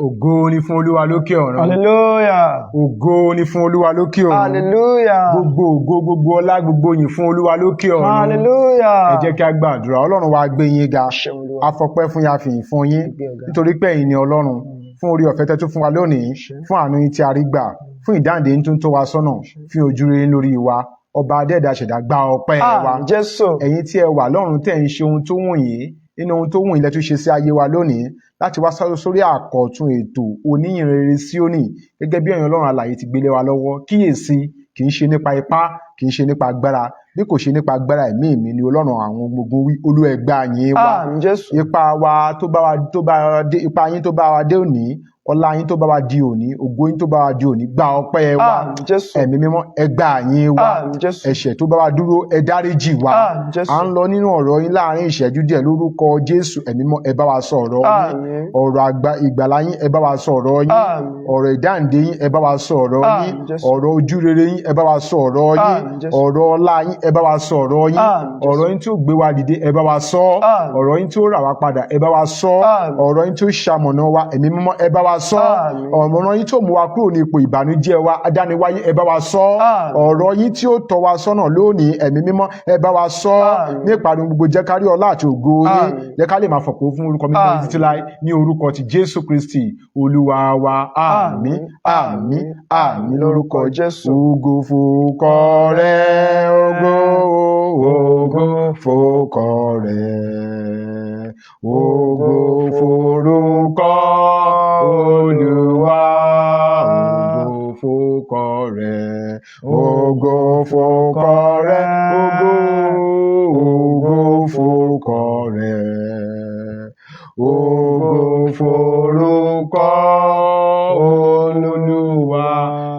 Ògo ni fún Olúwa lókè ọ̀run. Hallelujah. Ògo ni fún Olúwa lókè ọ̀run. Hallelujah. Gbogbo ògo, gbogbo ọlá, gbogbo yìn fún Olúwa lókè ọ̀run. Hallelujah. Ẹ jẹ́ kí a gbàdúrà. Ọlọ́run wa gbé yín ga. A fọpẹ́ fún yín, a fìyìn fún yín. Nítorí pé ẹ̀yin ni Ọlọ́run. Fún orí ọ̀fẹ́ tẹ́ tún fún wa lónìí. Fún àánú yín tí a rí gbà. Fún ìdáǹdè yín tó ń tọ́ wa sọ́nà. Fún ojú rere lórí wa. Ọba adẹ́ẹ̀dá ṣẹ̀dá gba ọpẹ́ wa. Jésù. Ẹ̀yin tí ẹ wà lọ́run tẹ́ ń ṣe ohun tó wù yín. Nínú ohun tó wù yín lẹ tún ṣe sí ayé wa lónìí. Láti wá sórí àkọ̀tun ètò oníyìnrere Síónì gẹ́gẹ́ bí ẹ̀yin Ọlọ́run alààyè ti gbélé wa lọ́wọ́. Kíyèsí, kì í ṣe nípa ipá, kì í ṣe nípa agbára, bí kò ṣe nípa agbára ẹ̀mí mi ni Ọlọ́run àwọn ọmọ ogun wí. Olúwa ẹ gbà yín wa. Jésù. Ipa wa tó bá wa dé, ipa yín tó bá wa dé òní, ọlá yín tó bá wa di òní, ògo yín tó bá wa di òní, gba ọpẹ́ wa. Jésù. Ẹ̀mí mímọ́ ẹ gbà yín wa. Jésù. Ẹ̀ṣẹ̀ tó bá wa dúró ẹ dáríjì wa. Jésù. À ń lọ nínú ọ̀rọ̀ yín láàrin ìṣẹ́jú díẹ̀ lórúkọ Jésù. Ẹ̀mí mímọ́ ẹ bá wa sọ ọ̀rọ̀ yín. Ọ̀rọ̀ ìgbàlà yín ẹ bá wa sọ ọ̀rọ̀ yín. Ọ̀rọ̀ ìdáǹdè yín ẹ bá wa sọ ọ̀rọ̀ yín. Ọ̀rọ̀ ojúrere yín ẹ bá wa sọ ọ̀rọ̀ yín. Ọ̀rọ̀ ọlá yín ẹ bá wa sọ ọ̀rọ̀ yín. Ọ̀rọ̀ yín tí ó gbé wa dìde ẹ bá wa sọ. Ọ̀rọ̀ yín tí ó rà wá padà ẹ bá wa sọ. Ọ̀rọ̀ yín tí ó ṣamọ̀nà wa ẹ̀mí mímọ́ ẹ bá wa sọ. Ọ̀rọ̀ yín tí ó mú wa kúrò ní ipò ìbànújẹ́ wa adániwáyé ẹ bá wa sọ. Ọ̀rọ̀ yín tí ó tọ́ wa sọ́nà lónìí ẹ̀mí mímọ́ ẹ bá wa sọ. Ní ìpàdé gbogbo jẹ́ ká rí ọlá àti ògo yín. Jẹ́ ká lè máa fọ̀pọ̀ fún orúkọ mímọ́ yín títí láé ní orúkọ ti Jésù Kristi Olúwa wa. Àmín, àmín, àmín lórúkọ Jésù. Ògo fòkọ rẹ̀, ògo fòkọ rẹ̀. Ògo forúkọ Olúwa. Ògo fòkọ rẹ̀, ògo fòkọ rẹ̀, ògo fòkọ rẹ̀. Ògo forúkọ Olúwa.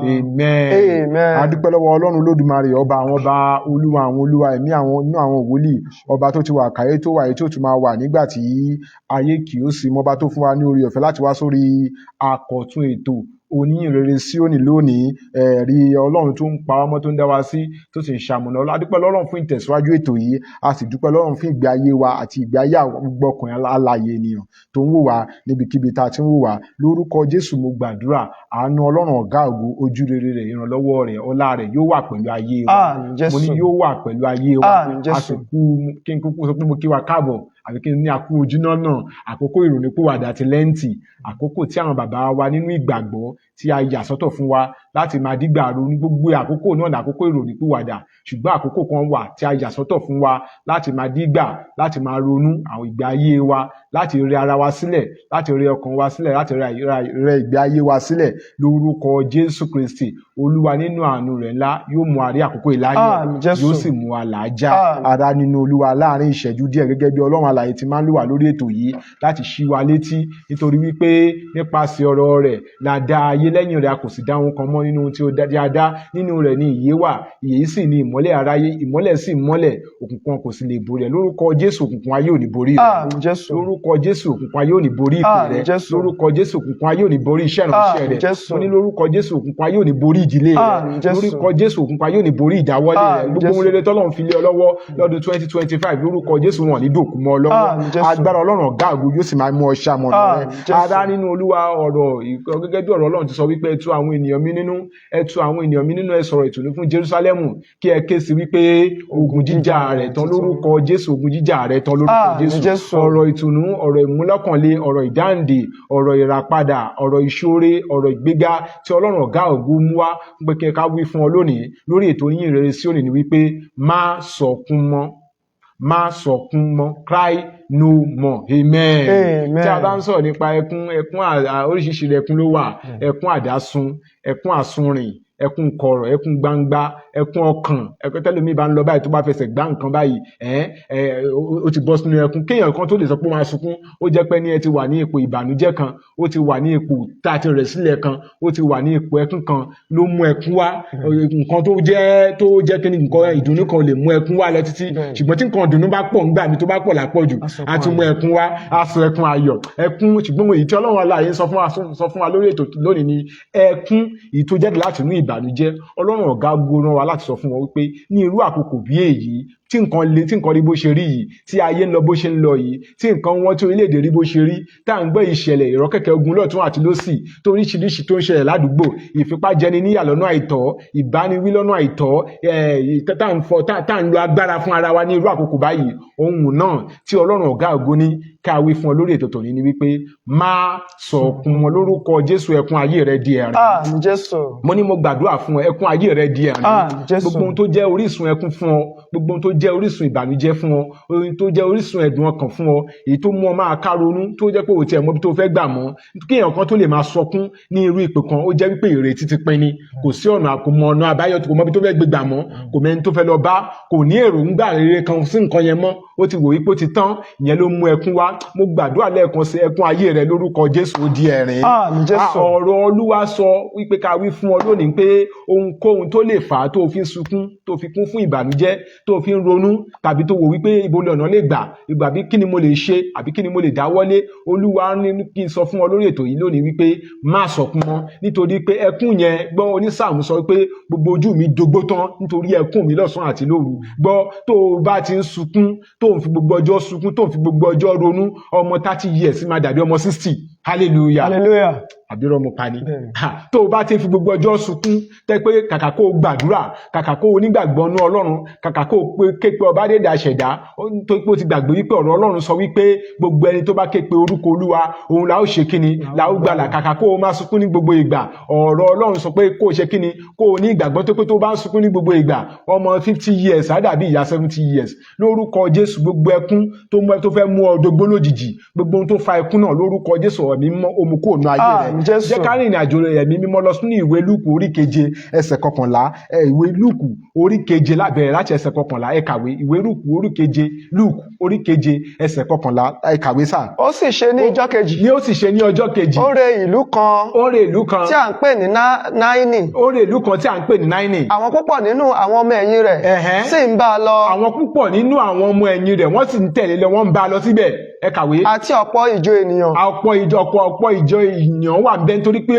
Amen. A dúpẹ́ lọ́wọ́ Ọlọ́run Olódùmarè, ọba àwọn ọba, olúwa àwọn olúwa, ẹ̀mí àwọn inú àwọn wòlíì, ọba tó ti wà káyé tó wà, èyí tó tún máa wà nígbà tí ayé kì yóò sí, mọ́ba tó fún wa ní oore ọ̀fẹ́ láti wá sórí àkọ̀tun ètò oníyìnrere Síónì lónìí. Ẹ̀rí Ọlọ́run tó ń pa ọmọ tó ń dá wa sí, tó sì ń ṣamọ̀nà. A dúpẹ́ lọ́run fún ìtẹ̀síwájú ètò yìí, a sì dúpẹ́ lọ́run fún ìgbé ayé wa àti ìgbé ayé gbogbo ọkùnrin alààyè ènìyàn tó ń wò wá níbikíbi tá a ti ń wò wá. Lórúkọ Jésù mo gbàdúrà, àánú Ọlọ́run ọ̀gá ògo, ojú rere rẹ̀, ìrànlọ́wọ́ rẹ̀, ọlá rẹ̀ yóò wà pẹ̀lú ayé wa. Mo ní yóò wà pẹ̀lú ayé wa. A sì kí n kúkú sọ pé mo kí wa káàbọ̀ àbí kí n ní àkú ojúná náà, àkókò ìrònípìwàdà àti lẹ́ǹtì, àkókò tí àwọn bàbá wa nínú ìgbàgbọ́ tí a yà sọ́tọ̀ fún wa láti máa dígbà ronú. Gbogbo àkókò náà ní àkókò ìrònípìwàdà, ṣùgbọ́n àkókò kan wà tí a yà sọ́tọ̀ fún wa láti máa dígbà, láti máa ronú àwọn ìgbé ayé wa, láti rẹ ara wa sílẹ̀, láti rẹ ọkàn wa sílẹ̀, láti rẹ ìgbé ayé wa sílẹ̀. Lórúkọ Jésù Kristi Olúwa nínú àánú rẹ̀ ńlá yóò mú àrí àkókò ìláyọ̀, yóò sì mú àlàájá ara nínú Olúwa láàrin ìṣẹ́jú díẹ̀, gẹ́gẹ́ bí Ọlọ́run alààyè ti máa ń lò wá lórí ètò yìí láti ṣí wa létí, nítorí wípé nípasẹ̀ ọ̀rọ̀ rẹ̀ la dá ayé, lẹ́yìn rẹ̀ a kò sì dá ohun kan mọ́. Nínú ohun tí ó dá nínú rẹ̀ ni ìyè wà, ìyè yìí sì ni ìmọ́lẹ̀ aráyé, ìmọ́lẹ̀ sì mọ́lẹ̀, òkùnkùn kò sì lè borí ẹ̀. Lórúkọ Jésù òkùnkùn ayé ò ní borí rẹ̀. Lórúkọ Jésù òkùnkùn ayé ò ní borí ìpè rẹ̀. Lórúkọ Jésù òkùnkùn ayé ò ní borí iṣẹ́ ìránṣẹ́ rẹ̀. Mo ní lórúkọ Jésù òkùnkùn ayé ò ní borí ìdílé rẹ̀. Lórúkọ Jésù òkùnkùn ayé ò ní borí ìdáwọ́lé rẹ̀. Gbogbo ohun rere tọ́lọ́run fi lé ọ lọ́wọ́ lọ́dún 2025 lórúkọ Jésù wọn ní dòkú mọ́ ọ lọ́wọ́. Agbára Ọlọ́run ọ̀gá ògo yóò sì máa mú ọ ṣamọ̀nà rẹ̀. Ará nínú Olúwa, ọ̀rọ̀ gẹ́gẹ́ bí ọ̀rọ̀ Ọlọ́run ti sọ wípé ẹ tu àwọn ènìyàn mi nínú, ẹ tu àwọn ènìyàn mi nínú, ẹ sọ̀rọ̀ ìtùnú fún Jerúsálẹ́mù, kí ẹ ké sí wípé ogun jíjà rẹ̀ tán lórúkọ Jésù, ogun jíjà rẹ̀ tán lórúkọ Jésù. Ọ̀rọ̀ ìtùnú, ọ̀rọ̀ ìmúlọ́kànlé, ọ̀rọ̀ ìdáǹdè, ọ̀rọ̀ ìràpadà, ọ̀rọ̀ ìṣoore, ọ̀rọ̀ ìgbéga tí Ọlọ́run ọ̀gá ògo mú wá pé kí ká wí fún ọ lónìí lórí ètò Oníyìnrere Síónì ni wípé má sọkún mọ́. má sọkún mọ́, cry no more. Amen. Amen. Tí a bá ń sọ̀rọ̀ nípa ẹkún oríṣiríṣi ẹkún ló wà. Ẹkún àdásùn, ẹkún àsunrìn, ẹkún kọ̀rọ̀, ẹkún gbangba, ẹkún ọkàn. Ẹkún tẹ́lómi bá ń lọ báyìí tó bá fẹsẹ̀ gbá nǹkan báyìí, ó ti bọ́ sínú ẹkún. Kéèyàn kan tó lè sọ pé ó máa sunkún, ó jẹ́ pé ní ẹ ti wà ní ipò ìbànújẹ́ kan, ó ti wà ní ipò tá a ti rẹ̀ sílẹ̀ kan, ó ti wà ní ipò ẹkún kan ló mú ẹkún wá. Nǹkan tó jẹ́ kí ni nǹkan ìdùnnú kan lè mú ẹkún wá lọ títí. Ṣùgbọ́n tí nǹkan ìdùnnú bá pọ̀ ńgbà mi tó bá pọ̀ lápọ̀jù, á ti mú ẹkún wá, á sọ ẹkún ayọ̀. Ẹkún ṣùgbọ́n èyí tí Ọlọ́run aláàyè sọ fún wa lórí ètò lónìí ni ẹkún èyí tó jáde láti inú ìbànújẹ́. Ọlọ́run ọ̀gá gbóná wa láti sọ fún wọn wípé ní irú àkókò bí èyí tí nǹkan rí bó ṣe rí yìí, tí ayé ń lọ bó ṣe ń lọ yìí, tí nǹkan wọ́n tí orílẹ̀-èdè rí bó ṣe rí, tá à ń gbọ́ ìṣẹ̀lẹ̀ ìrọ́kẹ̀kẹ̀ ogun lọ́tún àti lósì tó oríṣiríṣi tó ń ṣẹlẹ̀ ládùúgbò, ìfipájẹni níyà lọ́nà àìtọ́, ìbániwí lọ́nà àìtọ́, tá à ń lo agbára fún ara wa ní irú àkókò báyìí. Ohun náà tí Ọlọ́run ọ̀gá ògo ní ká wí fún ọ lórí ètò tòní ni wípé má sọkún mọ́ lórúkọ Jésù. Ẹkún ayé rẹ di ẹ̀rín. Àmín Jésù. Mo ní mo gbàdúrà fún ọ, ẹkún ayé rẹ di ẹ̀rín. Àmín Jésù. Gbogbo ohun tó jẹ́ orísun ẹkún fún ọ, gbogbo ohun tó jẹ́ orísun ìbànújẹ́ fún ọ, ohun tó jẹ́ orísun ẹ̀dùn ọkàn fún ọ, èyí tó mú ọ máa káronú, tó jẹ́ pé òtí ẹ̀ mọ́bí tó fẹ́ gbà mọ́, kí èèyàn kan tó lè máa sọkún ní irú ipò kan, ó jẹ́ wípé ìrètí ti pin ni, kò sí ọ̀nà àbáyọ, kò mọ́bí tó fẹ́ gbé gbà mọ́, kò mẹ́ni tó fẹ́ lọ bá, kò ní èròǹgbà rere kan sí nǹkan yẹn mọ́, ó ti wò wípé ó ti tán. Ìyẹn ló mú ẹkún wá. Mo gbàdúrà lẹ́ẹ̀kan sí ẹkún ayé rẹ lórúkọ Jésù ó di ẹ̀rín. Àmín Jésù. Ọ̀rọ̀ Olúwa sọ wípé ká wí fún ọ lónìí pé ohunkóhun tó lè fà á tó fi ń sunkún, tó fi kún fún ìbànújẹ́, tó fi ń ronú, tàbí tó wò wípé ibo lọ̀nà lè gbà bí kí ni mo lè ṣe àbí kí ni mo lè dáwọ́lé, Olúwa ní kí n sọ fún ọ lórí ètò yìí lónìí wípé má sọkún mọ́, nítorí pé ẹkún yẹn, gbọ́ onísáàmù sọ wípé gbogbo ojú mi dógbó tán nítorí ẹkún mi lọ́sàn-án àti lóru. Gbọ́ tó o bá ti ń sunkún, tó ń fi gbogbo ọjọ́ sunkún, tó ń fi gbogbo ọjọ́ ronú, ọmọ 30 years máa dàbí ọmọ 60. Hallelujah. Hallelujah. Àbírọ̀ mo pa ni. Tó o bá ti fi gbogbo ọjọ́ sunkún, tẹ́ pé kàkà kó o gbàdúrà, kàkà kó o nígbàgbọ́ nú Ọlọ́run, kàkà kó o képe ọba dédé àṣẹ̀dá, tó pé o ti gbàgbé wípé ọ̀rọ̀ Ọlọ́run sọ wípé gbogbo ẹni tó bá képe orúkọ Olúwa, òun la ó ṣe kíni, la ó gbàlà. Kàkà kó o máa sunkún ní gbogbo ìgbà, ọ̀rọ̀ Ọlọ́run sọ pé kó o ṣe kíni, kó o ní ìgbàgbọ́ tó pé tó bá ń sunkún ní gbogbo ìgbà, ọmọ 50 years á dàbí ìyá 70 years. Lórúkọ Jésù, gbogbo ẹkún tó fẹ́ mú ọ dógbó lójijì, gbogbo ohun tó fa ẹkún náà lórúkọ Jésù ẹ̀mí mímọ́ ó mú kúrò nínú ayé rẹ. Jẹ́ ká rìnrìn àjò ẹ̀mí mímọ́ lọ sínú ìwé Lúùkù orí 7 ẹsẹ̀ 11. Ìwé Lúùkù orí 7 lábẹ̀rẹ̀ láti ẹsẹ̀ 11 ẹ kàwé. Ìwé Lúùkù orí 7, Lúùkù orí 7 ẹsẹ̀ 11 ẹ kàwé sáà. Ó sì ṣe ní ọjọ́ kejì. Ó sì ṣe ní ọjọ́ kejì. Ó re ìlú kan. Tí à ń pè ní Náínì. Ó re ìlú kan tí à ń pè ní Náínì. Àwọn púpọ̀ nínú àwọn ọmọ ẹ̀yìn rẹ̀ sì ń bá a lọ. Àwọn púpọ̀ nínú àwọn ọmọ ẹ̀yìn rẹ̀ wọ́n sì ń tẹ̀lé lọ, wọ́n ń bá a lọ síbẹ̀. Ẹ kàwé. Àti ọ̀pọ̀ ìjọ ènìyàn. Ọ̀pọ̀ ìjọ ènìyàn wà bẹ́ẹ̀ nítorí pé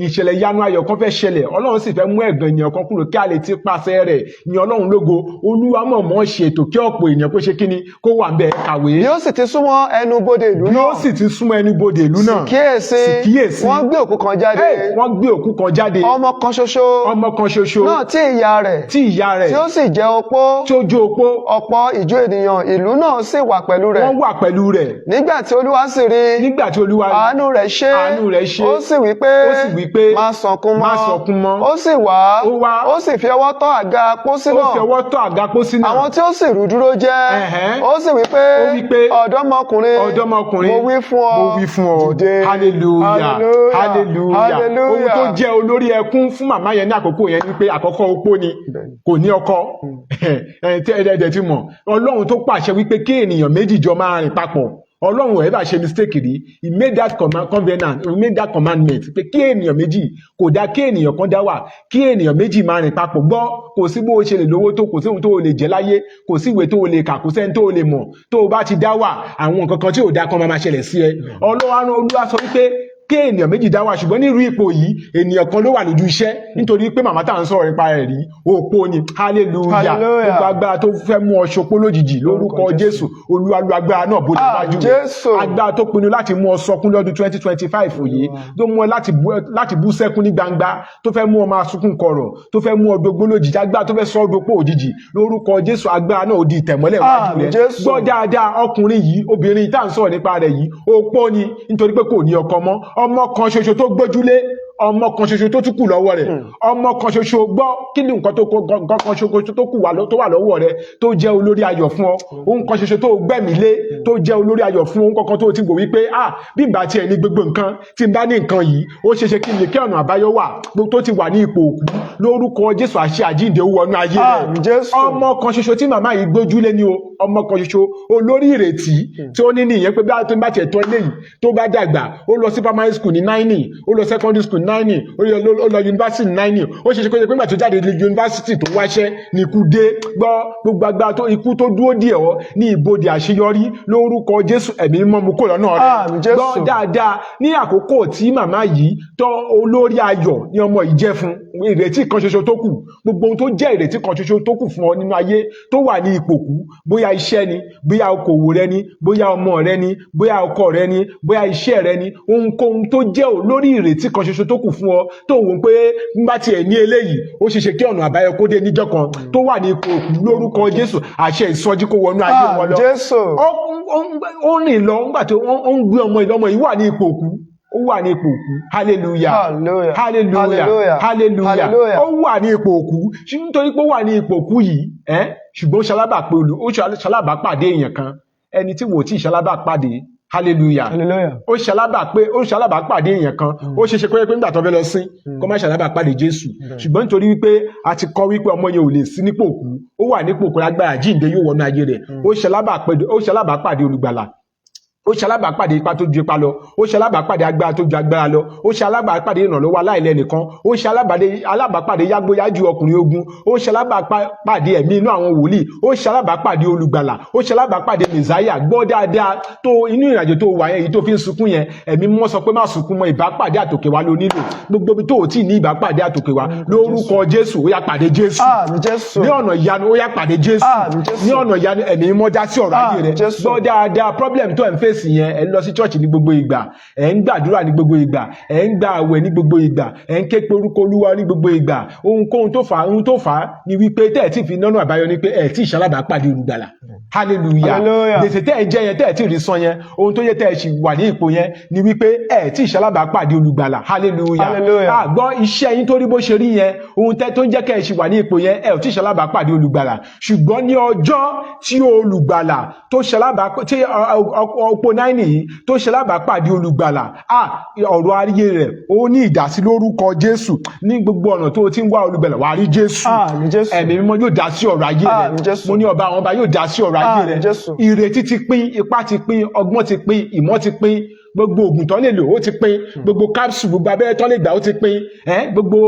ìṣẹ̀lẹ̀ ìyanu ayọ̀ kan fẹ́ ṣẹlẹ̀. Ọlọ́run sì fẹ́ mú ẹ̀gàn ènìyàn kan kúrò kí a lè ti pàṣẹ rẹ̀ ní Ọlọ́run lógo. Olúwa mọ̀ọ́mọ̀ ṣètò kí ọ̀pọ̀ ènìyàn kó ṣe kíni kó wà ń bẹ̀. Kàwé. Bí ó sì ti súnmọ́ ẹnu bodè ìlú náà. Bí ó sì ti súnmọ́ ẹnu bodè ìlú náà. Kíyèsí. Wọ́n gbé òkú kan jáde. Wọ́n gbé òkú kan jáde. Ọmọ kan ṣoṣo. Náà tí ìyá rẹ̀. Tí ó sì jẹ́ opó. Tí ó jẹ́ opó. Ọ̀pọ̀ ìjọ ènìyàn ìlú náà sì wà pẹ̀lú rẹ̀. Wọ́n wà pẹ̀lú rẹ̀. Nígbà tí Olúwa sì rí. Àánú rẹ̀ ṣe. Ó sì wí pé. Má sọkún mọ́. Ó sì wá. Ó sì fi ọwọ́ tọ́ àga pósí náà. Àwọn tí ó sì rú dúró jẹ́. Ó sì wí pé. Ọ̀dọ́mọkùnrin. Mo wí fún ọ. Dìde. Hallelujah. Ohun tó jẹ́ olórí ẹkún fún màmá yẹn ní àkókò yẹn ni pé àkọ́kọ́ opó ni, kò ní ọkọ. Ẹ̀ẹ́dẹ̀ ti mọ̀. Ọlọ́run tó pàṣẹ wípé kí ènìyàn méjì jọ máa rìn papọ̀. Ọlọ́run ẹ̀ bá ṣe mistake rí, he made that commandment pé kí ènìyàn méjì, kò dá kí ènìyàn kan dá wà, kí ènìyàn méjì máa rìn papọ̀. Gbọ́, kò sí bó o ṣe lè lówó tó, kò sí ohun tó o lè jẹ láyé, kò sí ìwé tó o lè kà, kò sẹ́ni tó o lè mọ̀, tó o bá ti dá wà, àwọn nǹkan kan tí ò dá kan máa ṣẹlẹ̀ sí ẹ. Olúwa sọ wípé kí ènìyàn méjì dá wà, ṣùgbọ́n nírú ipò yìí ènìyàn kan ló wà lójú iṣẹ́, nítorí pé màmá tá à ń sọ̀rọ̀ nípa rẹ̀ rí opó ni. Hallelujah. Gbogbo agbára tó fẹ́ mú ọ ṣopó lójijì lórúkọ Jésù, Olúwa lu agbára náà bó lè wájú rẹ̀. Agbára tó pinnu láti mú ọ sọkún lọ́dún 2025 yìí, tó mú ọ láti bú sẹ́kún ní gbangba, tó fẹ́ mú ọ máa sunkún kọ̀rọ̀, tó fẹ́ mú ọ dógbó lójijì, agbára tó fẹ́ sọ ọ́ dopó òjijì lórúkọ Jésù, agbára náà ó di ìtẹ̀mọ́lẹ̀ wájú rẹ̀. Gbọ́ dáadáa, ọkùnrin yìí, obìnrin tá à ń sọ̀rọ̀ nípa rẹ̀ yìí, opó ni nítorí pé kò ní ọkọ mọ́. Ọmọ kan ṣoṣo tó gbójúlé, ọmọ kan ṣoṣo tó tún kù lọ́wọ́ rẹ̀, ọmọ kan ṣoṣo gbọ́ kí ni nǹkan kan ṣoṣo tó kù tó wà lọ́wọ́ rẹ̀ tó jẹ́ olórí ayọ̀ fún ọ, ohun kan ṣoṣo tó gbẹ̀mí lé tó jẹ́ olórí ayọ̀ fún ohun kankan tó ti wò wípé bí n bá tiẹ̀ ní gbogbo nǹkan tí n bá ní nǹkan yìí ó ṣeéṣe kí n lè kí ọ̀nà àbáyọ wà tó ti wà ní ipò òkú, lórúkọ Jésù àṣẹ àjíǹde ó wọnú ayé rẹ̀. Ọmọ kan ṣoṣo tí màmá yìí gbójúlé ni o, ọmọ kan ṣoṣo olórí ìrètí tí ó ní nìyẹn pé bí a tó ń bá tiẹ̀ tọ́ eléyìí tó bá dàgbà ó lọ sí primary school ní 9, ó lọ secondary school ní 9, ó lọ university ní 9, ó ṣeéṣe kó jẹ́ pé nígbà tó jáde university tó wáṣẹ́ ní ikú dé, gbọ́ gbogbo agbára tó ikú tó dúró dè ọ́ ní ibodè àṣeyọrí, lórúkọ Jésù ẹ̀mí mímọ́ mú kó lọ́nà rẹ̀. Gbọ́ dáadáa ní àkókò tí màmá yìí tọ́ olórí ayọ̀ ní ọmọ yìí jẹ́ fún ìrètí kan ṣoṣo tó kù, gbogbo ohun tó jẹ́ ìrètí kan ṣoṣo tó kù fún ọ nínú ayé tó wà ní ipò kú, bóyá iṣẹ́ ni, bóyá okòwò rẹ ni, bóyá ọmọ rẹ ni, bóyá ọkọ rẹ ni, bóyá iṣẹ́ rẹ ni, ohunkóhun tó jẹ́ olórí ìrètí kan ṣoṣo tó kù fún ọ tó wò pé nígbà tí ẹ ní eléyìí ó ṣeéṣe kí ọ̀nà àbáyọ kó dé níjọ́ kan tó wà ní ipò kú, lórúkọ Jésù àṣẹ ìsọjí kó wọnú ayé wọn lọ. Ó rìn lọ nígbà tó ń gbé ọmọ ìlọmọ yìí wà ní ipò kú, ó wà ní ipò òkú, hallelujah hallelujah hallelujah, ó wà ní ipò òkú nítorí pé ó wà ní ipò òkú yìí ṣùgbọ́n ó ṣalábàápàdé èèyàn kan, ẹni tí wò tí ṣalábàápàdé, hallelujah ó ṣalábàápàdé èèyàn kan, ó ṣeéṣe pé nígbà tó fẹ́ lọ sín kó má ṣalábàápàdé Jésù, ṣùgbọ́n nítorí wípé a ti kọ́ wípé ọmọ yẹn ò lè sí nípò òkú, ó wà nípò òkú, lágbára jíǹde yóò wọnú ayé rẹ̀, ó ṣalábàápàdé olùgbàlà, ó ṣe alábàápàdé ipa tó ju ipa lọ, ó ṣe alábàápàdé agbára tó ju agbára lọ, ó ṣe alábàápàdé ìrànlọ́wọ́ aláìlẹ́nìkan, ó ṣe alábàápàdé yágbóyájú ọkùnrin ogun, ó ṣe alábàápàdé ẹ̀mí inú àwọn wòlíì, ó ṣe alábàápàdé olùgbàlà, ó ṣe alábàápàdé mẹ̀sáyà. Gbọ́ dáadáa tó inú ìrìnàjò tó wà yẹn yìí tó fi ń sunkún yẹn, ẹ̀mí mọ́ sọ pé má sunkún mọ́, ìbápàdé àtòkè wá ló nílò, gbogbo ibi tó ò tí ì ní ìbápàdé àtòkè wá, lórúkọ Jésù ó yá pàdé Jésù ní ọ̀nà ìyanu, ó yá pàdé Jésù ní ọ̀nà ìyanu, ẹ̀mí mọ́ dá sí ọ̀rọ̀ ayé rẹ̀. Gbọ́ dáadáa problem tó ẹ̀ ń fèsì yẹn, ẹ̀ ń lọ sí church ní gbogbo ìgbà, ẹ̀ ń gbàdúrà ní gbogbo ìgbà, ẹ̀ ń gba àwẹ̀ ní gbogbo ìgbà, ẹ̀ ń ké pe orúkọ Olúwa ní gbogbo ìgbà, ohun tó fà á ni wípé tẹ́ ẹ̀ tí fi nánú àbáyọ ni pé ẹ̀ tí ìṣalábàápàdé olùgbàlà, hallelujah, gbèsè tẹ́ ẹ̀ jẹ́ yẹn tẹ́ ẹ̀ tí rí san yẹn, ohun tó yẹ tẹ́ ẹ̀ sì wà ní ipò yẹn ni wípé ẹ̀ tí ìṣalábàápàdé olùgbàlà, hallelujah. Àgbọ́ iṣẹ́ yín tó rí bó ṣe rí yẹn, ohun tó ń jẹ́ kẹ́ ẹ̀ sì wà ní ipò yẹn, ẹ̀ tí ìṣalábàápàdé olùgbàlà, ṣùgbọ́n ní ọjọ́ tí olùgbàlà tó tí ọ̀pọ̀ 9 yìí tó ṣalábàápàdé olùgbàlà, ọ̀rọ̀ ayé rẹ̀ ó ní ìdásí lórúkọ Jésù. Ní gbogbo ọ̀nà tó ti ń wá olùgbàlà wà á rí Jésù, ẹ̀mí mímọ́ yóò dá sí ọ̀rọ̀ ayé rẹ̀, mo ní ọba àwọn ọba yóò dá sí ọ̀rọ̀ ayé rẹ̀. Ìrètí ti pín, ipá ti pín, ọgbọ́n ti pín, ìmọ̀ ti pín, gbogbo oògùn tán lè lò ó ti pín, gbogbo capsule gbogbo abẹ́rẹ́ tán lè gbà ó ti pín, gbogbo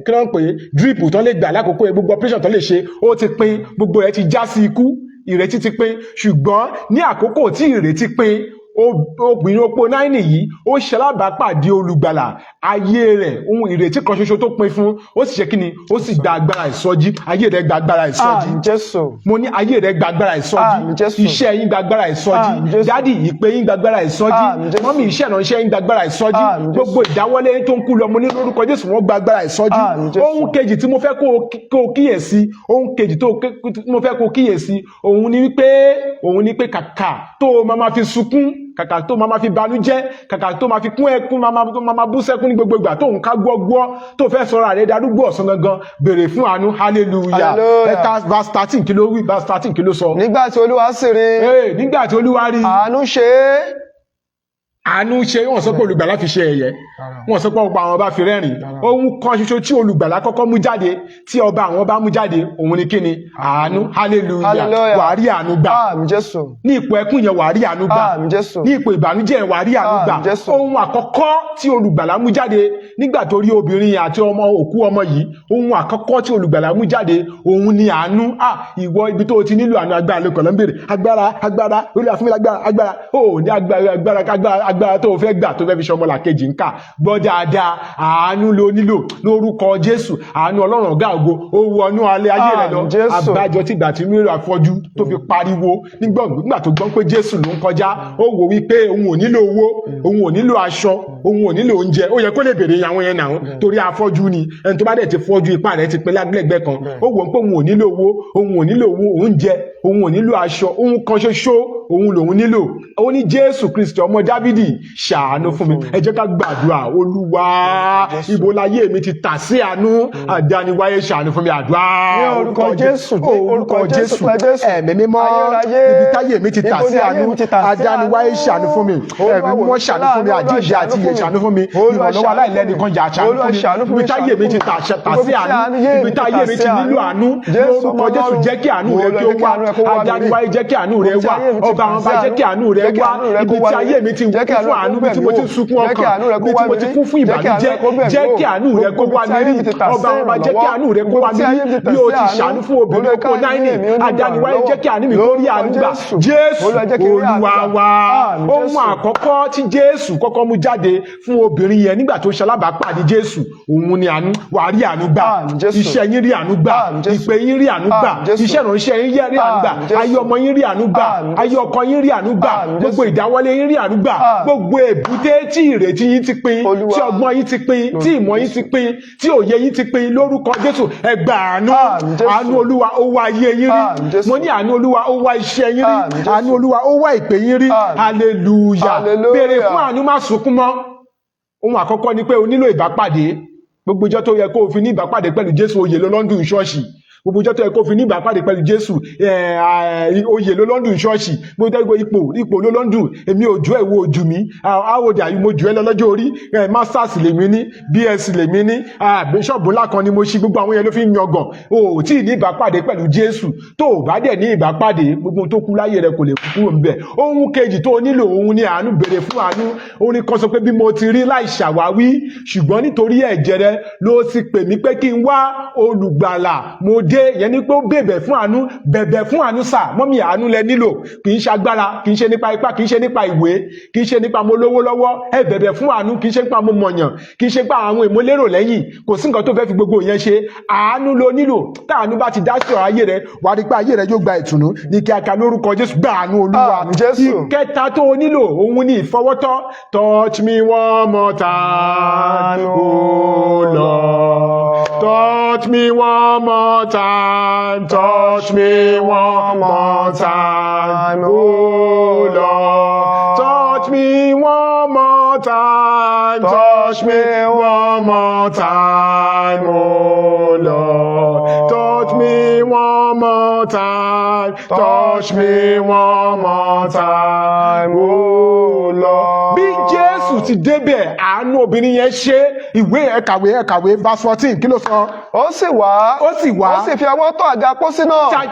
kí ló ń pè é drip tán lè gbà lákòókò yẹn, gbogbo operation tán lè ṣe ó ti pín, gbogbo ẹ̀ ti já sí ikú, ìrètí ti pín. Ṣùgbọ́n ní àkókò tí ìrètí pín, obìnrin opó 9 yìí ó ṣalábàápàdé olùgbàlà, ayé rẹ̀ ohun ìrètí kan ṣoṣo tó pín fún, ó sì ṣe kí ni, ó sì gba agbára ìsọjí, ayé rẹ̀ gba agbára ìsọjí, mo ní ayé rẹ̀ gba agbára ìsọjí, iṣẹ́ yín gba agbára ìsọjí, dádì ìpè yín gba agbára ìsọjí, mọ́mí iṣẹ́ ìránṣẹ́ yín gba agbára ìsọjí, gbogbo ìdáwọ́lé tó ń kú lọ, mo ní lórúkọ Jésù wọ́n gba agbára ìsọjí. Ohun kejì tí mo fẹ́ kó kíyèsí, ohun kejì tó mo fẹ́ kó kíyèsí, òun ni pé kàkà tó máa fi sunkún, kàkà tó máa fi banújẹ́, kàkà tó máa fi kún ẹkún, máa bú sẹ́kún ní gbogbo ìgbà tó ń ká gbọ́gbọ́, tó fẹ́ sọ̀rọ̀ àrẹ darúgbó ọ̀sán gangan, béèrè fún àánú, hallelujah. Ẹ̀ka verse 13 kí ló wí, verse 13 kí ló sọ. Nígbà tí Olúwa sì rí, nígbà tí Olúwa rí, àánú ṣe é, àánú ṣe, wọ́n sọ pé olùgbàlà fi ṣe ẹ̀yẹ, wọ́n sọ pé ọba àwọn ọba fi rẹ́rìn. Ohun kan ṣoṣo tí olùgbàlà kọ́kọ́ mú jáde, tí ọba àwọn ọba mú jáde, òun ni kíni? Àánú, hallelujah. Wà á rí àánú gbà. Ní ipò ẹkún yẹn wà á rí àánú gbà. Ní ipò ìbànújẹ́ yẹn wà á rí àánú gbà. Ohun àkọ́kọ́ tí olùgbàlà mú jáde nígbà tó rí obìnrin àti òkú ọmọ yìí, ohun àkọ́kọ́ tí olùgbàlà mú jáde, òun ni àánú. Ìwọ ibi tó ti nílò àánú, agbára ló kàn ló ń béèrè, agbára, Olúwa fún mi lágbára, agbára, ó ní agbára tó fẹ́ gbà tó fẹ́ fi ṣe ọmọlàkejì ń kà. Gbọ́ dáadáa, àánú ló nílò lórúkọ Jésù. Àánú Ọlọ́run ọ̀gá ògo ó wọnú alẹ́ ayé rẹ̀ lọ. Àbájọ tí ìgbà tí mìíràn afọ́jú tó fi pariwo nígbà tó gbọ́n pé Jésù ló ń kọjá, ó wò wípé òun ò nílò owó, òun ò nílò aṣọ, òun ò nílò oúnjẹ, ó yẹ kó lè béèrè làwọn yẹn náà torí afọ́jú ni ẹni tó bá dẹ̀ ti fọ́jú ipá rẹ̀ ti pín lágbẹ̀gbẹ̀ kan ó wò ó pé òun ò nílò owó òun ò nílò oúnjẹ òun ò nílò aṣọ òun kan ṣoṣo òun lòun nílò ó ní Jésù Kristi ọmọ Dávídì ṣàánú fún mi ẹ jẹ́ ká gbàdúrà Olúwa ibo láyé mi ti tà sí àánú àdániwáyé ṣàánú fún mi àdúrà orúkọ Jésù orúkọ Jésù ẹ̀mí mímọ́ ibi táyé mi ti tà sí àánú àdániwáyé ṣàánú fún mi ẹ̀mí mímọ́ ṣàánú fún mi àjíǹde àti ìyè ṣàánú fún mi ìrànlọ́wọ́ aláìlẹ́nìkan jà ṣàánú fún mi ibi táyé mi ti tà sí àánú ibi táyé mi ti nílò àánú lórúkọ Jésù jẹ́ kí àánú rẹ kí ó wá àdániwáyé jẹ́ kí àánú rẹ wá ọba àwọn bá jẹ́ kí àánú rẹ wá ibi tí ayé mi ti kún fún àánú bí tí mo ti sunkún ọkàn bí tí mo ti kún fún ìbànújẹ́ jẹ́ kí àánú rẹ kó wá mi rí ọba àwọn bá jẹ́ kí àánú rẹ kó wá mi rí bí o ti ṣàánú fún obìnrin kó náírà àdániwáyé jẹ́ kí àánú mi kó rí àánú gbà Jésù Olúwa wa ohun àkọ́kọ́ tí Jésù kọ́kọ́ mú jáde fún obìnrin yẹn nígbà tó ṣalábàápàdé Jésù òun ni àánú wà á rí àánú gbà iṣẹ́ yín rí àánú gbà ìpè yín rí àánú gbà iṣẹ́ ìránṣẹ́ yín rí àánú gbà ayé ọmọ yín rí àánú gbà ayé ọkọ yín rí àánú gbà gbogbo ìdáwọ́lé yín rí àánú gbà gbogbo èbúté tí ìrètí yín ti pin tí ọgbọ́n yín ti pin tí ìmọ̀ yín ti pin tí òye yín ti pin lórúkọ Jésù ẹ gbà àánú àánú Olúwa ó wá ayé yín rí mo ní àánú Olúwa ó wá iṣẹ́ yín rí àánú Olúwa ó wá ìpè yín rí hallelujah béèrè fún àánú má sunkún mọ́ ohun àkọ́kọ́ ni pé o nílò ìbápàdé gbogbo ìjọ tó yẹ kó o fi ní ìbápàdé pẹ̀lú Jésù oyè ló London ṣọ́ọ̀ṣì gbogbo ìjọ tó yẹ kó fi ní ìbápàdé pẹ̀lú Jésù oyè ló London ṣọ́ọ̀ṣì gbogbo ipò ló London èmi ò ju ẹ̀wọ̀ ojú mi àwòdì àyù mo jù ẹ́ lọ lọ́jọ́ orí masters lèmi ní BSc lèmi ní bíṣọ̀bù ńlá kan ni mo ṣí gbogbo àwọn yẹn ló fi ń yangàn o ò tí ì ní ìbápàdé pẹ̀lú Jésù tó o bá dẹ̀ ní ìbápàdé gbogbo tó kú láyé rẹ kò lè kú kúrò ńbẹ̀ ohun kejì tó o nílò òun ni àánú béèrè fún àánú orin kan sọ pé bí mo ti rí láì ṣàwáwí ṣùgbọ́n nítorí ẹ̀jẹ̀ rẹ ló ti pè mí pé kí n wá olùgbàlà mo dé yẹn ni pé ó bẹ̀bẹ̀ fún àánú bẹ̀bẹ̀ fún àánú sà mọ́mí àánú lẹ nílò kì í ṣe agbára kì í ṣe nípa ipá kì í ṣe nípa ìwé kì í ṣe nípa mo lówó lọ́wọ́ ẹ bẹ̀bẹ̀ fún àánú kì í ṣe nípa mo mọ̀yàn kì í ṣe nípa àwọn ìmọ̀lérò lẹ́yìn kò sí nǹkan tó fẹ́ fi gbogbo yẹn ṣe àánú ló nílò tá àánú bá ti dá sí ọ̀rọ̀ ayé rẹ wàá rí pé ayé rẹ yóò gba ìtùnú ní kíákíá lórúkọ Jésù gba àánú Olúwa ìkẹta tó o nílò òun ni ìfọwọ́tọ́ touch me one more time oh Lord touch me one more time touch me one more time oh Lord touch me one more time touch me one more time oh Lord touch me one more time touch me one more time oh Lord. bí Jésù ti débẹ̀ àánú obìnrin yẹn ṣe ìwé ẹ̀kàwé verse 14 kí ló sọ. ó sì wá ó sì fi ọwọ́ tọ́ àga pósí náà.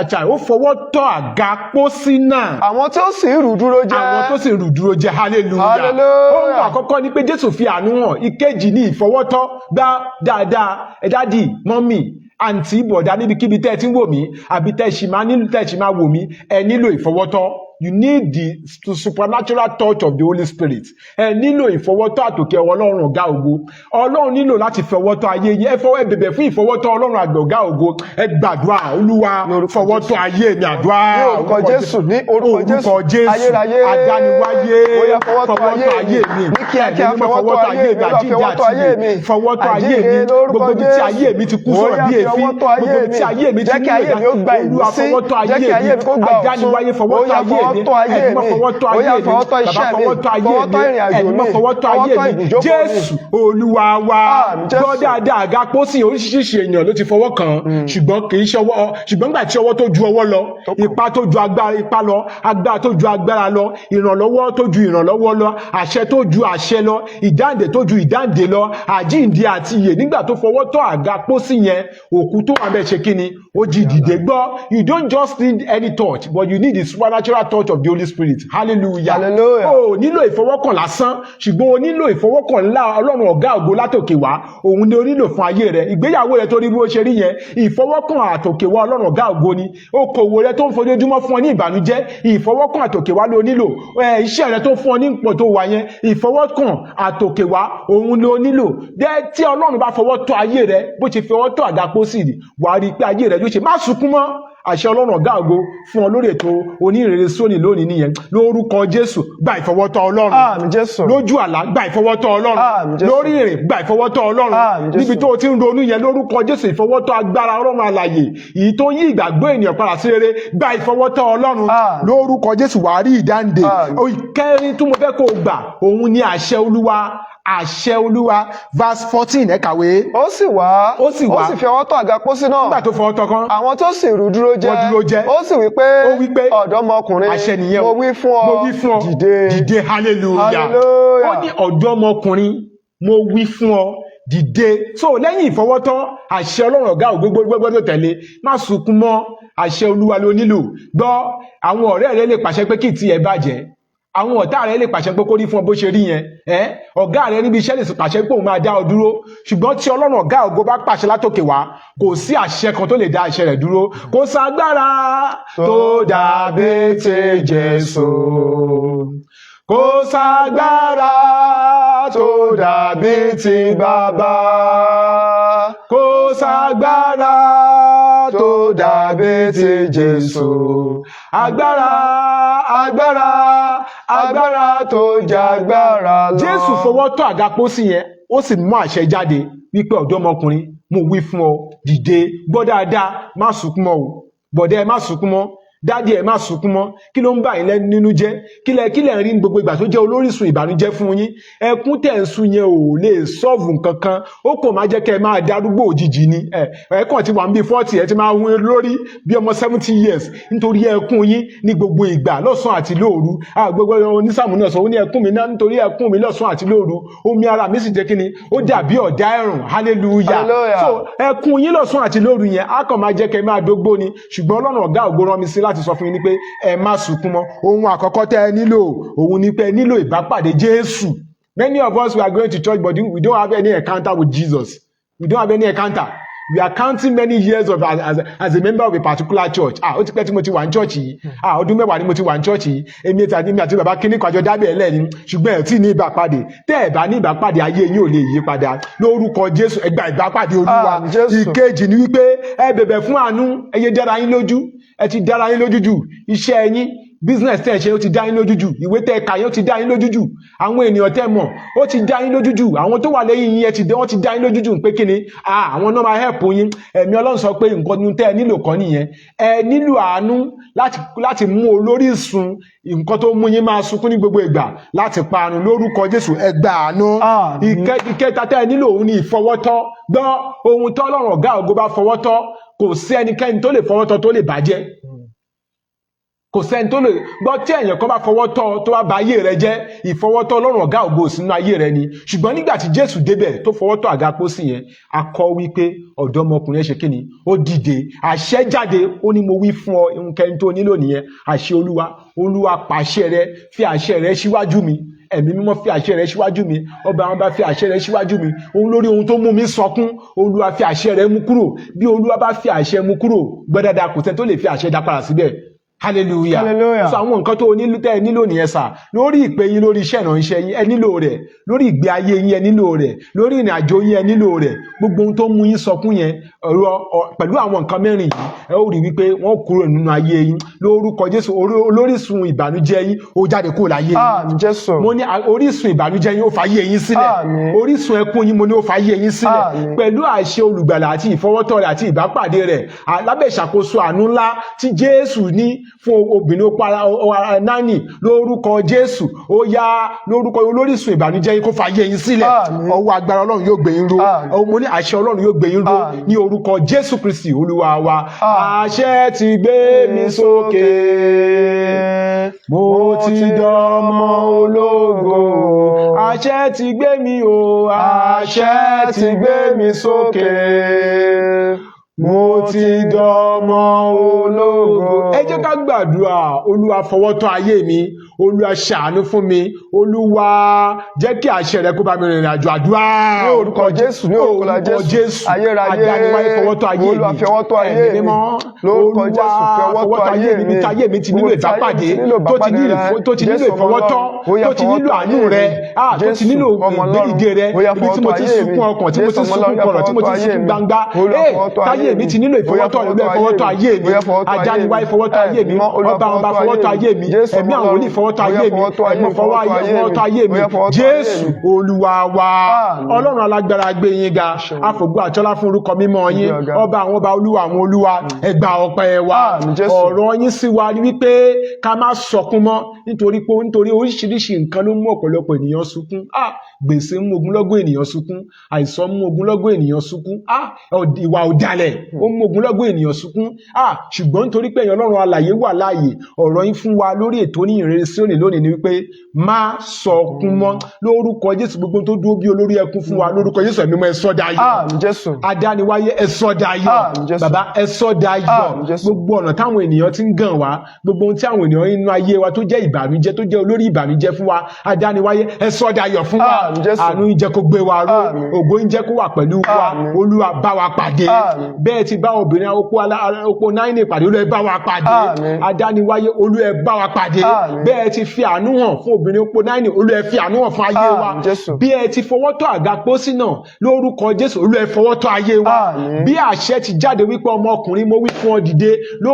cha ó fọwọ́ tọ́ àga pósí náà. àwọn tí ó sì rù dúró jẹ́. hallelujah. ohun àkọ́kọ́ ni pé Jésù fi àánú hàn ìkejì ní ìfọwọ́tọ́ gbá dáadáa ẹ̀dádì mọ́mì àǹtí bọ̀dá níbikíbi tẹ́ ẹ ti ń wò mí àbí tẹ́ ẹ ṣì máa wò mí ẹ nílò ìfọwọ́tọ́. You need the supernatural touch of the Holy Spirit. Ẹ nílò ìfọwọ́tọ́ àtòkè Ọlọ́run ọ̀gá ògo. Ọlọ́run nílò láti fọwọ́tọ́ ayé yín. Ẹ bẹ̀bẹ̀ fún ìfọwọ́tọ́ Ọlọ́run àgbẹ̀ ọ̀gá ògo. Ẹ gbàdúrà Olúwa fọwọ́tọ́ ayé mi àdúrà. Ní orúkọ Jésù ní orúkọ Jésù ayérayé. Adániwáyé fọwọ́tọ́ ayé mi. Ní kíákíá fọwọ́tọ́ ayé mi. Àjíǹde àti mi. Fọwọ́tọ́ ayé mi. Gbogbo ibi tí ayé mi ti kú sọ̀rọ̀ bí èéfín. Gbogbo ibi tí ayé mi ti nílò ìgbà. Olúwa fọwọ́tọ́ ayé mi. Adániwáyé fọwọ́tọ́ ayé mi. Fọwọ́tọ́ ayé mi, bóyá fọwọ́tọ́ iṣẹ́ mi, fọwọ́tọ́ ìrìn àjò mi, fọwọ́tọ́ ibùjókòó mi. Jésù Olúwa wa gbọ́ dáadáa àga pósí oríṣiríṣi èèyàn ló ti fọwọ́ kàn ṣùgbọ́n kì í ṣọwọ́ ṣùgbọ́n gbà tí ọwọ́ tó ju ọwọ́ lọ ipá tó ju agbára lọ agbára tó ju agbára lọ ìrànlọ́wọ́ tó ju ìrànlọ́wọ́ lọ àṣẹ tó ju àṣẹ lọ ìdáǹdè tó ju ìdáǹdè lọ àjíǹde àti ìyè nígbà tó fọwọ́ tọ́ àga pósí yẹn òkú tó wà bẹ́ẹ̀ ṣe kí ni ó jí dìde gbọ́ you don't just need any touch but you need the supernatural touch of the Holy Spirit hallelujah o nílò ìfọwọ́kàn lásán ṣùgbọ́n o nílò ìfọwọ́kàn ńlá Ọlọ́run ọ̀gá ògo látòkè wá òun ni o nílò fún ayé rẹ ìgbéyàwó rẹ tó rí bí ó ṣe rí yẹn ìfọwọ́kàn àtòkè wá Ọlọ́run ọ̀gá ògo ni okòwò rẹ tó ń fojoojúmọ́ fún ọ ní ìbànújẹ́ ìfọwọ́kàn àtòkè wá ló nílò iṣẹ́ rẹ tó fún ọ ní ipò tó wà yẹn ìfọwọ́kàn àtòkè wá òun ló nílò tí Ọlọ́run bá fọwọ́ tọ́ ayé rẹ bó ṣe fọwọ́ tọ́ àga pósí wàá rí i pé ayé rẹ ló ṣe má sunkún mọ́ àṣẹ Ọlọ́run ọ̀gá ògo fún ọ lórí ètò onírere sóní lónìí nìyẹn. Lórúkọ Jésù gba ìfọwọ́tọ́ Ọlọ́run. Àmín Jésù. Lójú àlá gba ìfọwọ́tọ́ Ọlọ́run. Àmín Jésù. Lórí ìrìn gba ìfọwọ́tọ́ Ọlọ́run. Àmín Jésù. Níbi tó o ti ń ronú yẹn lórúkọ Jésù ìfọwọ́tọ́ agbára Ọlọ́run alààyè èyí tó yí ìgbàgbọ́ ènìyàn padà sí rere gba ìfọwọ́tọ́ Ọlọ́run. Lórúkọ Jésù wàá rí ìdáǹdè. Ìkẹrin tí mo fẹ́ kó o gbà òun ni àṣẹ Olúwa. Àṣẹ Olúwa verse 14 ẹ kàwé. Ó sì wá ó sì fi ọwọ́ tọ́ àga pósí náà. Nígbà tó fọwọ́ tọ́ kan. Àwọn tó sì rú dúró jẹ́. Ó sì wí pé ọ̀dọ́mọkùnrin àṣẹ nìyẹn mo wí fún ọ dìde hallelujah. Ó ní ọ̀dọ́mọkùnrin mo wí fún ọ dìde. So lẹ́yìn ìfọwọ́tọ́ àṣẹ Ọlọ́run ọ̀gá ògbógbógbó tó tẹ̀lé má sunkún mọ́ àṣẹ Olúwa ló nílò. Gbọ́ àwọn ọ̀rẹ́ rẹ lè pàṣẹ pé kí tiẹ̀ bàjẹ́. Àwọn ọ̀tá rẹ lè pàṣẹ pé kó rí fún ọ bó ṣe rí yẹn. Ọ̀gá rẹ níbi iṣẹ́ lè pàṣẹ pé òun máa dá ọ dúró. Ṣùgbọ́n tí Ọlọ́run ọ̀gá ògo bá pàṣẹ látòkè wá kò sí àṣẹ kan tó lè dá àṣẹ rẹ̀ dúró. Kò ságbára tó dàbí ti Jésù. Kò ságbára tó dàbí ti Bàbá. Kò ságbára tó dàbí ti Jésù. Agbára tó jàgbára lọ. Jésù fọwọ́ tọ́ àga pósí yẹn, ó sì mú àṣẹ jáde wípé ọ̀dọ́mọkùnrin mo wí fún ọ dìde. Gbọ́ dáadáa má sunkún mọ́ o. Bọ̀dẹ́ ẹ má sunkún mọ́. Dádì ẹ má sunkún mọ́. Kí ló ń bà yín lẹ́nu nínú jẹ́? Kí lẹ ń rí ní gbogbo ìgbà tó jẹ́ olórísun ìbànújẹ́ fún yín? Ẹkún tẹ̀ ń sun yẹn ò lè sọ́ọ̀vù nǹkan kan. Ó kò máa jẹ́ kẹ́ ẹ máa darúgbó òjijì ni. Ẹ̀kàn ti wà ń bí 40 ẹ ti máa hun lórí bí ọmọ 70 years nítorí ẹkún yín ní gbogbo ìgbà lọ́sàn àti lóru. Gbogbo onísàmù náà sọ ó ní ẹkún mi náà nítorí ẹkún mi lọ́sàn àti lóru. Omi ara mi sì jẹ́ kí ni? Ó dàbí ọ̀dá ẹ̀rùn. Hallelujah. So ẹkún yín lọ́sàn àti lóru yẹn á kàn máa jẹ́ kẹ́ ẹ máa dógbó ni. Ṣùgbọ́n Ọlọ́run ọ̀gá ògo rán mi sí láti sọ fún yín ní pé ẹ má sunkún mọ́. Ohun àkọ́kọ́ tẹ́ ẹ nílò òun ni pé ẹ nílò ìbápàdé Jésù. Many of us we are going to church but we don't have any encounter with Jesus. We don't have any encounter. We are counting many years of as a member of a particular church. Ó ti pẹ́ tí mo ti wà ní church yìí. Ọdún mẹ́wàá ni mo ti wà ní church yìí. Èmi àti bàbá kíní kan àjọ dábẹ́ ẹlẹ́ni. Ṣùgbọ́n ẹ̀ tí ní ìbápàdé. Tẹ́ ẹ̀ bá ní ìbápàdé ayé yín ò lè yí padà. Lórúkọ Jésù ẹ gba ìbápàdé Olúwa. Ìkejì ni wípé ẹ bẹ̀bẹ̀ fún àánú. Ẹ yé dára yín lójú. Ẹ ti dára yín lójú jù. Iṣẹ́ yín business tẹ́ ẹ ṣe ó ti dá yín lójú jù. Ìwé tẹ́ ẹ kà yín ó ti dá yín lójú jù. Àwọn ènìyàn tẹ́ mọ̀ ó ti dá yín lójú jù. Àwọn tó wà lẹ́yìn yín wọ́n ti dá yín lójú jù pé kíni àwọn náà máa help yín. Ẹ̀mí Ọlọ́run sọ pé nǹkan tẹ́ ẹ nílò kọ́ nìyẹn. Ẹ nílò àánú láti mú olórísun nǹkan tó mú yín máa sunkún ní gbogbo ìgbà láti parun. Lórúkọ Jésù ẹ gba àánú. Ìkẹta tẹ́ ẹ nílò òun ni ìfọwọ́tọ́. Gbọ́ ohun tó Ọlọ́run ọ̀gá ògo bá fọwọ́tọ́ kò sí ẹnikẹ́ni tó lè fọwọ́tọ́ tó lè bàjẹ́. Kò sẹ́ni tó lè gbọ́ tí èèyàn kan bá fọwọ́ tọ́ tó bá ba ayé rẹ jẹ́ ìfọwọ́tọ́ Ọlọ́run ọ̀gá ògo sínú ayé rẹ ni. Ṣùgbọ́n nígbà tí Jésù débẹ̀ tó fọwọ́ tọ́ àga pósí yẹn a kọ wípé ọ̀dọ́mọkùnrin ṣe kíni ó dìde àṣẹ jáde ó ní mo wí fún ọ nkẹ́ni tó nílò nìyẹn àṣẹ Olúwa pàṣẹ rẹ fi àṣẹ rẹ síwájú mi. Ẹ̀mí mímọ́ fi àṣẹ rẹ síwájú mi. Ọba àwọn bá fi àṣẹ rẹ síwájú mi. Òun lórí ohun tó mú mi sọkún Olúwa fi àṣẹ rẹ mú kúrò. Bí Olúwa bá fi àṣẹ mú kúrò gbẹdàdà kò sẹ́ni tó lè fi àṣẹ dá padà síbẹ̀. Hallelujah. So àwọn nǹkan tó tẹ́ ẹ nílò nìyẹn sà lórí ìpè yín lórí iṣẹ́ ìránṣẹ́ yín ẹ nílò rẹ̀ lórí ìgbé ayé yín ẹ nílò rẹ̀ lórí ìrìn àjò yín ẹ nílò rẹ̀ gbogbo ohun tó mú yín sọkún yẹn pẹ̀lú àwọn nǹkan mẹ́rin yìí ẹ ó rí wípé wọ́n kúrò nínú ayé yín lórúkọ Jésù olórísun ìbànújẹ́ yín ó jáde kúrò láyé yín. Mo ní orísun ìbànújẹ́ yín ó fàyè yín sílẹ̀ orísun ẹkún yín mo ní ó fàyè yín sílẹ̀ pẹ̀lú àṣẹ olùgbàlà àti ìfọwọ́tọ́ rẹ̀ àti ìbápàdé rẹ̀ lábẹ́ ìṣàkóso àánú ńlá tí Jésù ní fún obìnrin ó náni lórúkọ Jésù ó yá lórúkọ olórísun ìbànújẹ́ yín kó fàyè yín sílẹ̀ ọwọ́ agbára Ọlọ́run yóò gbé yín ró mo ní àṣẹ Ọlọ́run yóò gbé yín ró ní orúkọ Jésù Kristi Olúwa wa. Àṣẹ ti gbé mi sókè mo ti dọmọ ológo àṣẹ ti gbé mi o àṣẹ ti gbé mi sókè mo ti dọmọ ológo. ẹ jẹ́ ká gbàdúrà. Olúwa fọwọ́ tọ́ ayé mi, Olúwa ṣàánú fún mi, Olúwa jẹ́ kí àṣẹ rẹ kó bá mi rìnrìn àjò àdúrà. Ní orúkọ Jésù, ní orúkọ Jésù, ayérayé, adániwáyé fọwọ́ tọ́ ayé mi, Olúwa fọwọ́ tọ́ ayé mi, lórúkọ Jésù fọwọ́ tọ́ ayé mi, níbi táyé mi ti nílò ìbápàdé, tó ti nílò ìfọwọ́tọ́, tó ti nílò àánú rẹ, tó ti nílò ìgbédìde rẹ, ibi tí mo ti sunkún ọkàn, tí mo ti sunkún kọ̀rọ̀, tí mo ti sunkún gbangba, táyé mi ti nílò ìfọwọ́tọ́, Olúwa fọwọ́tọ́ ayé mi, adániwáyé fọwọ́tọ́ ayé mi, ọba fọwọ́tọ́ ayé mi, ẹ̀mí àwọn wòlíì fọwọ́tọ́ ayé mi, ẹ̀mí fọwọ́tọ́ ayé mi, Jésù Olúwa wa. Ọlọ́run alágbára gbé yín ga, àfògbó àtọ́lá fún orúkọ mímọ́ yín, ọba àwọn ọba, olúwa àwọn olúwa, ẹ gbà ọpẹ́ wa. Ọ̀rọ̀ yín sí wa ni wípé ká má sọkún mọ́ nítorí oríṣiríṣi nǹkan ló mú ọ̀pọ̀lọpọ̀ ènìyàn sunkún. Gbèsè mú ogunlọ́gọ̀ ènìyàn sunkún, àìsàn mú ogunlọ́gọ̀ ènìyàn sunkún, ìwà ọ̀dàlẹ̀ ó mú ogunlọ́gọ̀ ènìyàn sunkún. Ṣùgbọ́n nítorí pé ẹ̀yin Ọlọ́run alààyè wà láàyè, ọ̀rọ̀ yín fún wa lórí ètò ní ìrere Síónì lónìí ni wípé má sọkún mọ́ lórúkọ Jésù. Gbogbo tó dúró bí olórí ẹkún fún wa lórúkọ Jésù, ẹ̀mí mọ́ ẹ sọ́ dayọ̀. Adániwáyé ẹ sọ́ dayọ̀, bàbá ẹ sọ́ dayọ̀. Gbogbo ọ̀nà táwọn ènìyàn ti ń gàn wá, gbogbo ohun tí àwọn ènìyàn nínú ayé wa tó jẹ́ ìbànújẹ́, tó jẹ́ olórí ìbànújẹ́ fún wa, adániwáyé ẹ sọ́ dayọ̀ fún wa. Àánú yín jẹ́ kó gbé wa ró, ògo yín jẹ́ kó wà pẹ̀lú wa, Olúwa bá wa pàdé. Bẹ́ẹ̀ ti bá obìnrin opó Náínì pàdé, Olúwa bá wa pàdé. Adániwáyé, Olúwa bá wa pàdé. Bẹ́ẹ̀ ti fi àánú hàn fún obìnrin opó Náínì, Olúwa fi àánú hàn fún ayé wa. Bí ẹ ti fọwọ́ tọ́ àga pósí náà lórúkọ Jésù, Olúwa fọwọ́ tọ́ ayé wa. Bí àṣẹ ti jáde wípé ọmọkùnrin mo wí fún ọ dìde,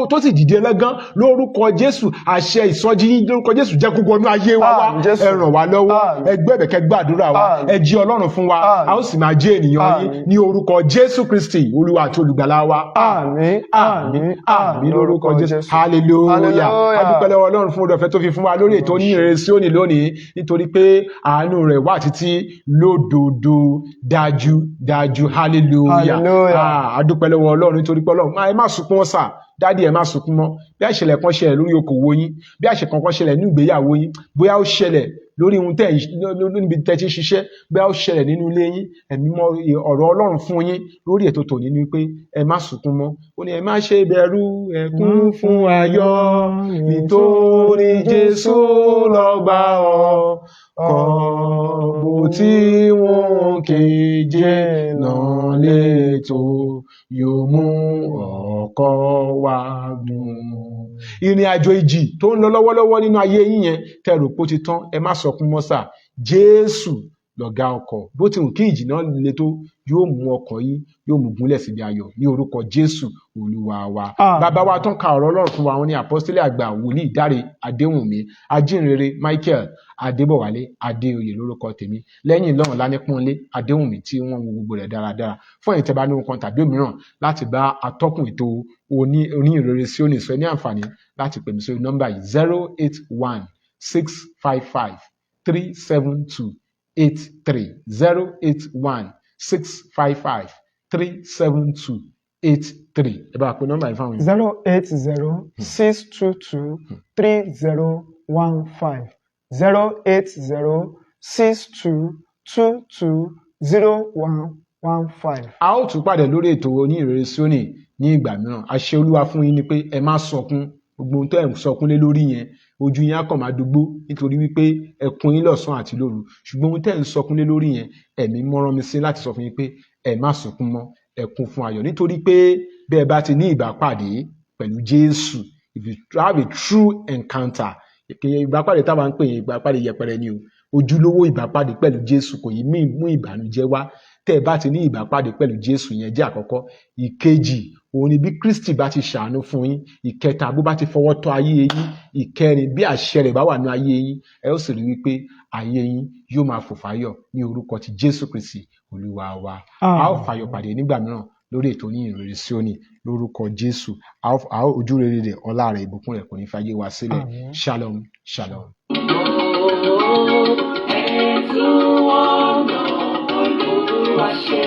tó sì dìde lọ́gán lórúkọ Jésù, àṣẹ ìsọjí yín lórúkọ Jésù jẹ́ kó wọnú ayé wa wá. Ẹ ràn wá lọ́wọ́, ẹ gbẹ̀bẹ̀kẹ́ gbàdúrà wa, ẹ jí Ọlọ́run fún wa, a ó sì máa jẹ́ ènìyàn yín ní orúkọ Jésù Kristi Olúwa àti olùgbàlà wa. Àmín, àmín, àmín lórúkọ Jésù. Hallelujah. A dúpẹ́ lọ́wọ́ Ọlọ́run fún oore-ọ̀fẹ́ tó fi fún wa lórí ètò ní ìrere Síónì lónìí, nítorí pé àánú rẹ̀ wà títí lódodo dájú. Hallelujah. A dúpẹ́ lọ́wọ́ Ọlọ́run nítorí pé Ọlọ́run ẹ má sunkún wọn sà, dádì ẹ má sunkún mọ́. Bí àṣẹlẹ̀ kan ṣẹlẹ̀ lórí okòwò yín, bí àṣẹ kankan ṣẹlẹ̀ ní ìgbéyàwó yín, bóyá ó ṣẹlẹ̀ lórí ohun níbi tẹ́ ti ṣiṣẹ́, bóyá ó ṣẹlẹ̀ nínú ilé yín, ẹ̀mí mọ́ ọ̀rọ̀ Ọlọ́run fún yín lórí ètò tòní ni pé ẹ má sunkún mọ́. Ó ní ẹ má ṣe bẹ̀rù, ẹ kún fún ayọ̀, nítorí Jésù lọ́ba ọkọ̀ bó tí wọ́n kéje náà létò yóò mú ọkọ̀ wá gùn. Ìrìn àjò ìjì tó ń lọ lọ́wọ́lọ́wọ́ nínú ayé yín yẹn, tẹrù pó ti tán, ẹ má sọkún mọ́ sà. Jésù lọ̀gá ọkọ̀, bó ti hùn kí ìjì náà le tó, yóò mú ọkọ̀ yín, yóò mú gúnlẹ̀ síbi ayọ̀ ní orúkọ Jésù Olúwa wa. Bàbá wa tán ka ọ̀rọ̀ Ọlọ́run fún wa, wọn ní àpọ́stélì àgbà wòlíì Dáre Adéwùnmí, ajínrere Michael Adébọ̀wálé Adéoyè lórúkọ tèmi. Lẹ́yìn lọ́run Lánípọ́nlé Adéwùnmí tí wọ́n wo gbogbo rẹ̀ dáradára. Fún ẹ̀yin tẹ́ bá ní ohun kan tàbí òmíràn láti bá atọ́kùn ètò oníhìnrere Síónì sọ, ní àǹfààní láti pè mí sórí nọ́mbà yìí 081-655-372-83 081-655-372-83. Ẹ bá pè nọ́mbà yìí fáwọn yìí. 080-622-3015 080-6222-0115. A ó tún pàdé lórí ètò oníhìnrere Síónì ní ìgbà mìíràn. Àṣẹ Olúwa fún yín ni pé ẹ má sọkún. Gbogbo ohun tó ẹ̀ ń sọkún lé lórí yẹn, ojú yín á kàn máa dógbó nítorí wípé ẹkún yín lọ́sàn-án àti lóru. Ṣùgbọ́n ohun tẹ́ ẹ̀ ń sọkún lé lórí yẹn, ẹ̀mí mọ́rán mi sí láti sọ fún yín pé ẹ má sọkún mọ́, ẹ kún fún ayọ̀. Nítorí pé bẹ́ẹ̀ bá ti ní ìbápàdé pẹ̀lú Jésù, if you have a true encounter, ìbápàdé táwa ń pè yẹn ìbápàdé yẹpẹrẹ ni o. Ojúlówó ìbápàdé pẹ̀lú Jésù kò yí mú ìbànújẹ́ wá. Tẹ́ ẹ bá ti ní ìbápàdé pẹ̀lú Jésù yẹn jẹ́ àkọ́kọ́. Ìkejì, òun ni bí Kristi bá ti ṣàánú fún yín. Ìkẹta, bó bá ti fọwọ́ tọ́ ayé yín. Ìkẹrin, bí àṣẹ rẹ̀ bá wà ní ayé yín, ẹ ó sì rí wípé ayé yín yóò máa fò fáyọ̀ ní orúkọ ti Jésù Kristi Olúwa wa. A ó fàyọ̀ pàdé nígbà mìíràn lórí ètò oníhìnrere Síónì lórúkọ Jésù. A ó ojú rere rẹ̀, ọlá rẹ̀, ìbùkún rẹ̀ kò ní fàyè wa sílẹ̀. Shalom, shalom. Ètò ọ̀nà Olúwa ṣe.